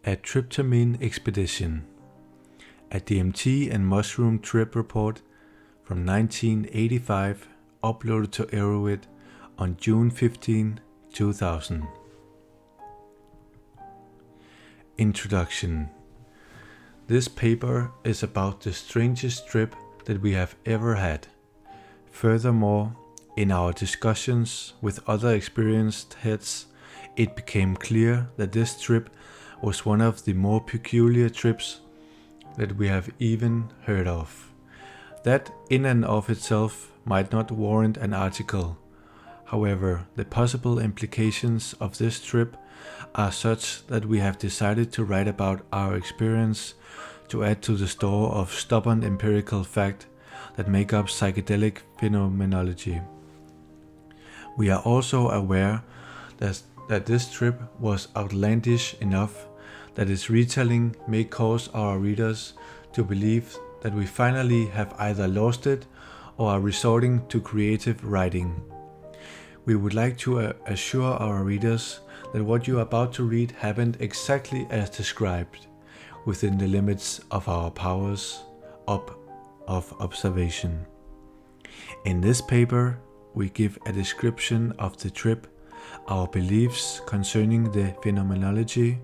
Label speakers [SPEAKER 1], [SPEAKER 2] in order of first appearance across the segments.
[SPEAKER 1] A Tryptamine Expedition, a DMT and mushroom trip report from 1985, uploaded to Erowid on June 15, 2000. Introduction. This paper is about the strangest trip that we have ever had. Furthermore, in our discussions with other experienced heads, it became clear that this trip was one of the more peculiar trips that we have even heard of. That in and of itself might not warrant an article. However, the possible implications of this trip are such that we have decided to write about our experience to add to the store of stubborn empirical fact that make up psychedelic phenomenology. We are also aware that this trip was outlandish enough that its retelling may cause our readers to believe that we finally have either lost it or are resorting to creative writing. We would like to assure our readers that what you are about to read happened exactly as described, within the limits of our powers of observation. In this paper, we give a description of the trip, our beliefs concerning the phenomenology,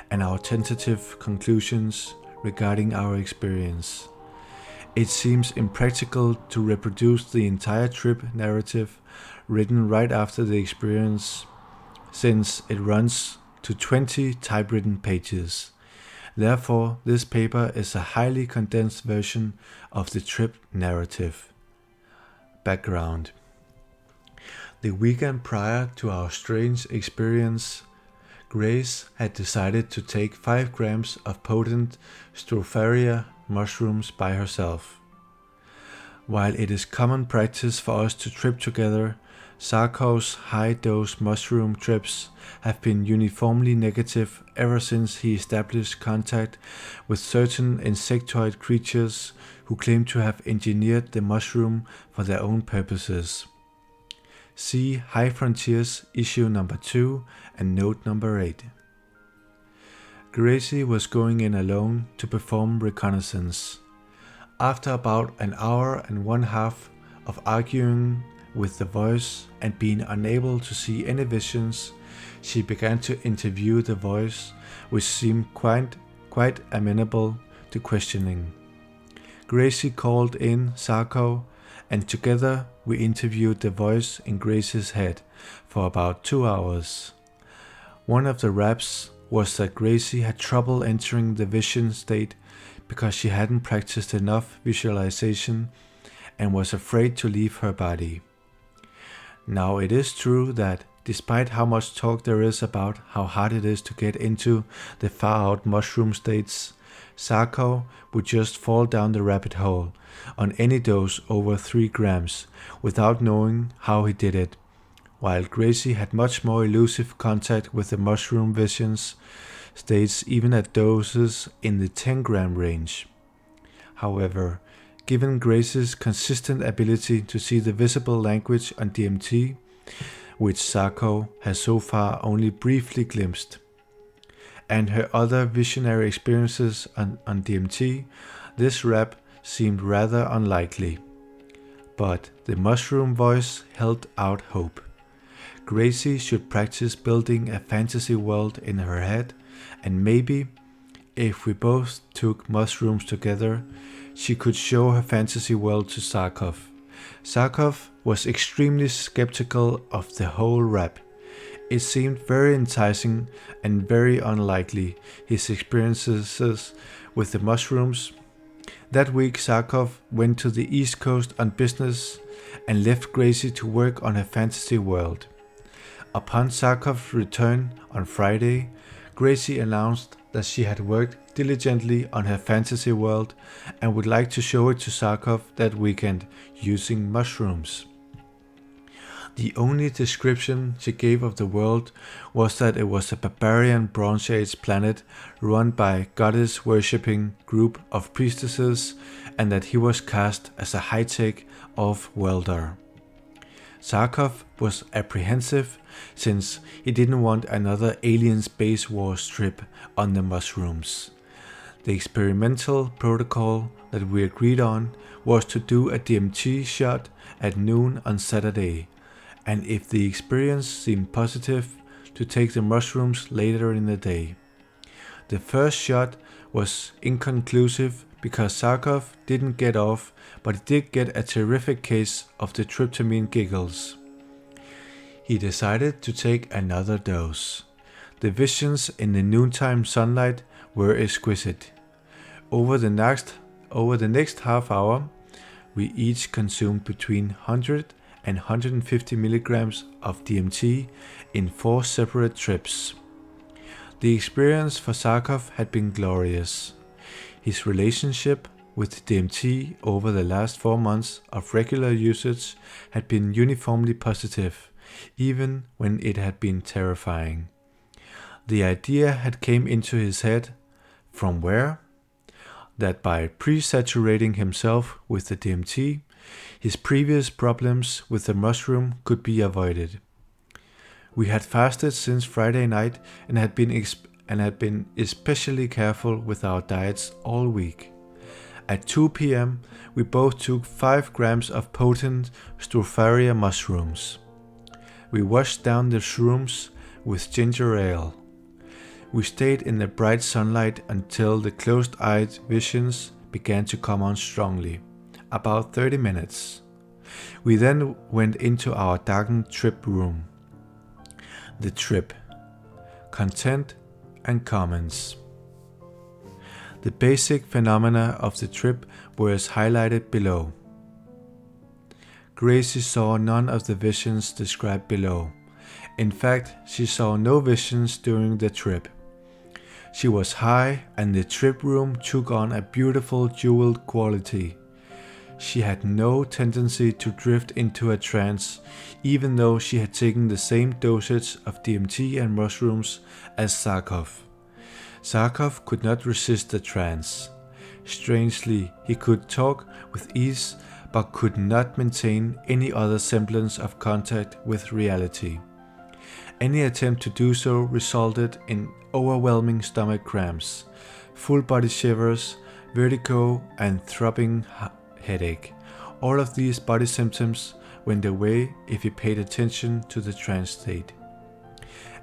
[SPEAKER 1] and our tentative conclusions regarding our experience. It seems impractical to reproduce the entire trip narrative written right after the experience, since it runs to 20 typewritten pages. Therefore, this paper is a highly condensed version of the trip narrative. Background. The weekend prior to our strange experience, Grace had decided to take 5 grams of potent stropharia mushrooms by herself. While it is common practice for us to trip together, Sarkov's high-dose mushroom trips have been uniformly negative ever since he established contact with certain insectoid creatures who claim to have engineered the mushroom for their own purposes. See High Frontiers issue number 2 and note number 8. Gracie was going in alone to perform reconnaissance. After about an hour and 1/2 of arguing with the voice and being unable to see any visions, she began to interview the voice, which seemed quite amenable to questioning. Gracie called in Sarkov, and together we interviewed the voice in Gracie's head for about 2 hours. One of the raps was that Gracie had trouble entering the vision state because she hadn't practiced enough visualization and was afraid to leave her body. Now it is true that, despite how much talk there is about how hard it is to get into the far-out mushroom states, Sarkov would just fall down the rabbit hole on any dose over 3 grams without knowing how he did it, while Gracie had much more elusive contact with the mushroom visions states even at doses in the 10-gram range. However, given Gracie's consistent ability to see the visible language on DMT, which Sarkov has so far only briefly glimpsed, and her other visionary experiences on DMT, this rap seemed rather unlikely. But the mushroom voice held out hope. Gracie should practice building a fantasy world in her head, and maybe, if we both took mushrooms together, she could show her fantasy world to Sarkov. Sarkov was extremely skeptical of the whole rap. It seemed very enticing and very unlikely, his experiences with the mushrooms. That week, Sarkov went to the East Coast on business and left Gracie to work on her fantasy world. Upon Sarkov's return on Friday, Gracie announced that she had worked diligently on her fantasy world and would like to show it to Sarkov that weekend using mushrooms. The only description she gave of the world was that it was a barbarian Bronze Age planet run by a goddess-worshipping group of priestesses, and that he was cast as a high-tech off-welder. Zarkov was apprehensive since he didn't want another alien space wars trip on the mushrooms. The experimental protocol that we agreed on was to do a DMT shot at noon on Saturday, and if the experience seemed positive, to take the mushrooms later in the day. The first shot was inconclusive because Zarkov didn't get off, but he did get a terrific case of the tryptamine giggles. He decided to take another dose. The visions in the noontime sunlight were exquisite. Over the next half hour, we each consumed between 100 and 150 milligrams of DMT in 4 separate trips. The experience for Zarkov had been glorious. His relationship with DMT over the last 4 months of regular usage had been uniformly positive, even when it had been terrifying. The idea had come into his head, from where? That by pre-saturating himself with the DMT, his previous problems with the mushroom could be avoided. We had fasted since Friday night and had been especially careful with our diets all week. At 2 p.m., we both took 5 grams of potent stropharia mushrooms. We washed down the shrooms with ginger ale. We stayed in the bright sunlight until the closed-eyed visions began to come on strongly, about 30 minutes. We then went into our darkened trip room. The trip. Content and comments. The basic phenomena of the trip were as highlighted below. Gracie saw none of the visions described below. In fact, she saw no visions during the trip. She was high and the trip room took on a beautiful jeweled quality. She had no tendency to drift into a trance, even though she had taken the same dosage of DMT and mushrooms as Zarkov. Zarkov could not resist the trance. Strangely, he could talk with ease, but could not maintain any other semblance of contact with reality. Any attempt to do so resulted in overwhelming stomach cramps, full body shivers, vertigo, and throbbing headache. All of these body symptoms went away if you paid attention to the trance state.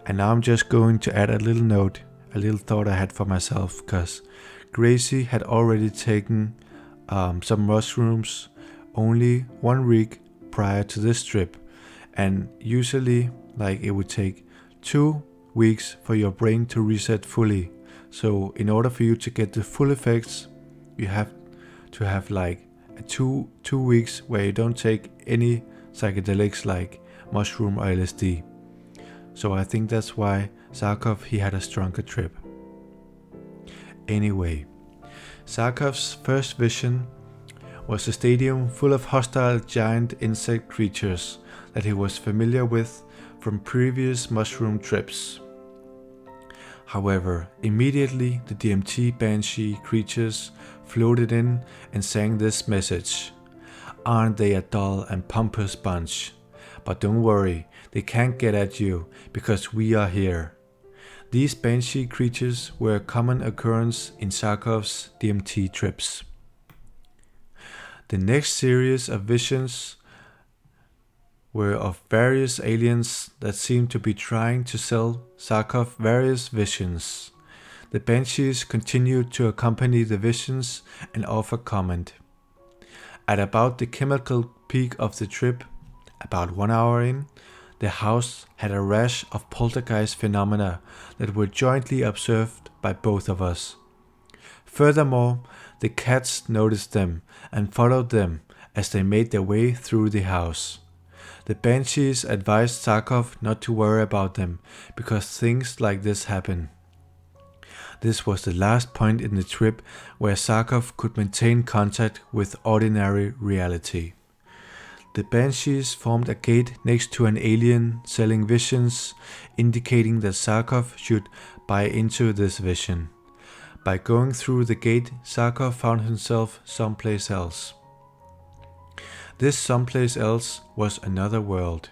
[SPEAKER 1] And now I'm just going to add a little note, a little thought I had for myself, because Gracie had already taken some mushrooms only 1 week prior to this trip, and usually it would take 2 weeks for your brain to reset fully. So in order for you to get the full effects, you have to have two weeks where you don't take any psychedelics like mushroom or LSD. So I think that's why Zarkov, he had a stronger trip. Anyway, Zarkov's first vision was a stadium full of hostile giant insect creatures that he was familiar with from previous mushroom trips. However, immediately the DMT banshee creatures floated in and sang this message. Aren't they a dull and pompous bunch? But don't worry, they can't get at you because we are here. These banshee creatures were a common occurrence in Zarkov's DMT trips. The next series of visions were of various aliens that seemed to be trying to sell Zarkov various visions. The banshees continued to accompany the visions and offer comment. At about the chemical peak of the trip, about 1 hour in, the house had a rash of poltergeist phenomena that were jointly observed by both of us. Furthermore, the cats noticed them and followed them as they made their way through the house. The banshees advised Zarkov not to worry about them because things like this happen. This was the last point in the trip where Zarkov could maintain contact with ordinary reality. The banshees formed a gate next to an alien selling visions, indicating that Zarkov should buy into this vision. By going through the gate, Zarkov found himself someplace else. This someplace else was another world.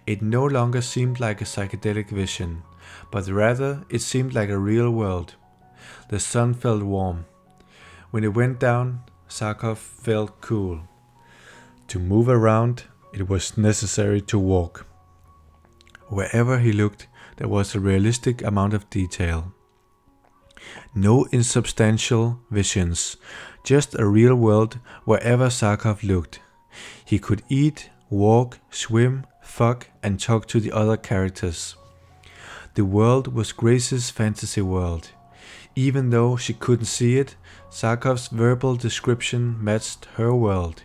[SPEAKER 1] It no longer seemed like a psychedelic vision, but rather it seemed like a real world. The sun felt warm. When it went down, Zarkov felt cool. To move around, it was necessary to walk. Wherever he looked, there was a realistic amount of detail. No insubstantial visions, just a real world wherever Zarkov looked. He could eat, walk, swim, fuck, and talk to the other characters. The world was Grace's fantasy world. Even though she couldn't see it, Zarkov's verbal description matched her world.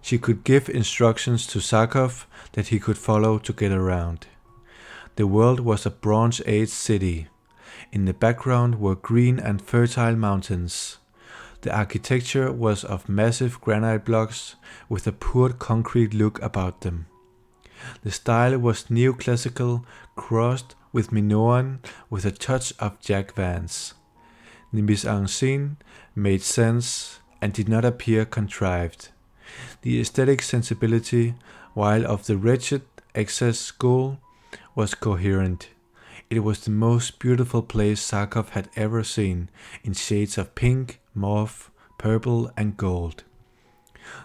[SPEAKER 1] She could give instructions to Zarkov that he could follow to get around. The world was a Bronze Age city. In the background were green and fertile mountains. The architecture was of massive granite blocks with a poured concrete look about them. The style was neoclassical crossed with Minoan with a touch of Jack Vance. The mise-en-scène made sense and did not appear contrived. The aesthetic sensibility, while of the wretched excess school, was coherent. It was the most beautiful place Zarkov had ever seen, in shades of pink, mauve, purple, and gold.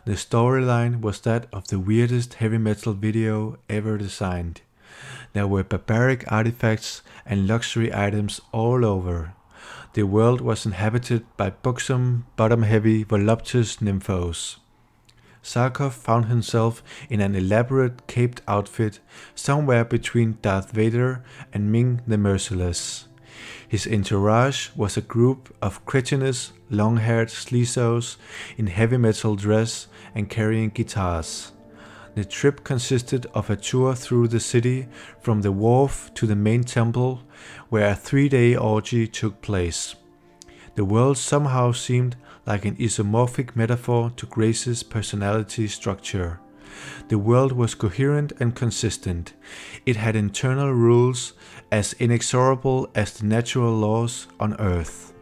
[SPEAKER 1] The storyline was that of the weirdest heavy metal video ever designed. There were barbaric artifacts and luxury items all over. The world was inhabited by buxom, bottom-heavy, voluptuous nymphos. Zarkov found himself in an elaborate caped outfit somewhere between Darth Vader and Ming the Merciless. His entourage was a group of cretinous, long-haired sleazos in heavy metal dress and carrying guitars. The trip consisted of a tour through the city from the wharf to the main temple, where a 3-day orgy took place. The world somehow seemed like an isomorphic metaphor to Grace's personality structure. The world was coherent and consistent. It had internal rules as inexorable as the natural laws on Earth.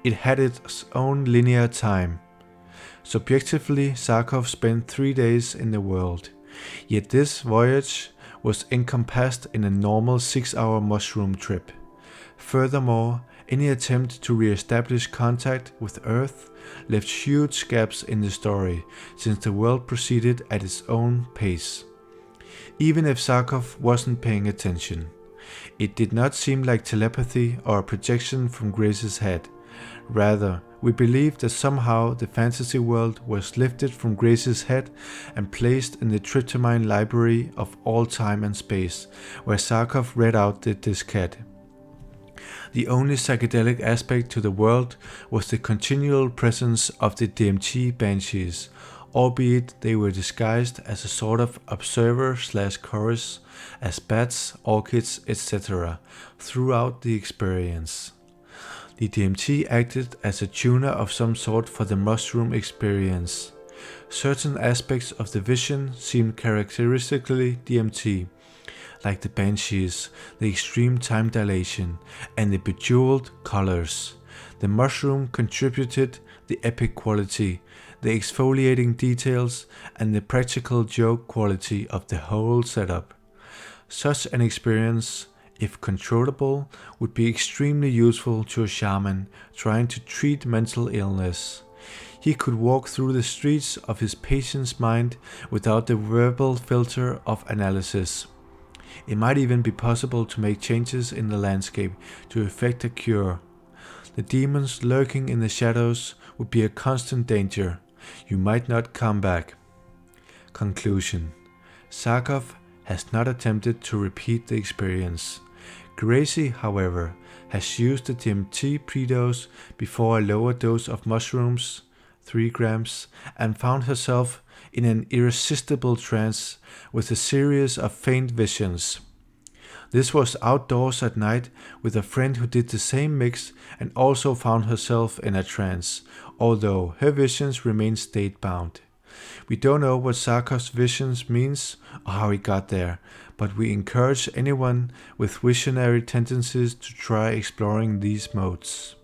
[SPEAKER 1] It had its own linear time. Subjectively, Zarkov spent 3 days in the world, yet this voyage was encompassed in a normal 6-hour mushroom trip. Furthermore, any attempt to re-establish contact with Earth left huge gaps in the story, since the world proceeded at its own pace. Even if Zarkov wasn't paying attention, it did not seem like telepathy or a projection from Grace's head. Rather, we believed that somehow the fantasy world was lifted from Grace's head and placed in the Tryptamine library of all time and space, where Zarkov read out the diskette. The only psychedelic aspect to the world was the continual presence of the DMT banshees, albeit they were disguised as a sort of observer/chorus, as bats, orchids, etc., throughout the experience. The DMT acted as a tuner of some sort for the mushroom experience. Certain aspects of the vision seemed characteristically DMT, like the banshees, the extreme time dilation, and the bejeweled colors. The mushroom contributed the epic quality, the exfoliating details, and the practical joke quality of the whole setup. Such an experience, if controllable, would be extremely useful to a shaman trying to treat mental illness. He could walk through the streets of his patient's mind without the verbal filter of analysis. It might even be possible to make changes in the landscape to effect a cure. The demons lurking in the shadows would be a constant danger. You might not come back. Conclusion. Zarkov has not attempted to repeat the experience. Gracie, however, has used the DMT predose before a lower dose of mushrooms, 3 grams, and found herself in an irresistible trance with a series of faint visions. This was outdoors at night with a friend who did the same mix and also found herself in a trance, although her visions remained state-bound. We don't know what Zarkov's visions means or how he got there, but we encourage anyone with visionary tendencies to try exploring these modes.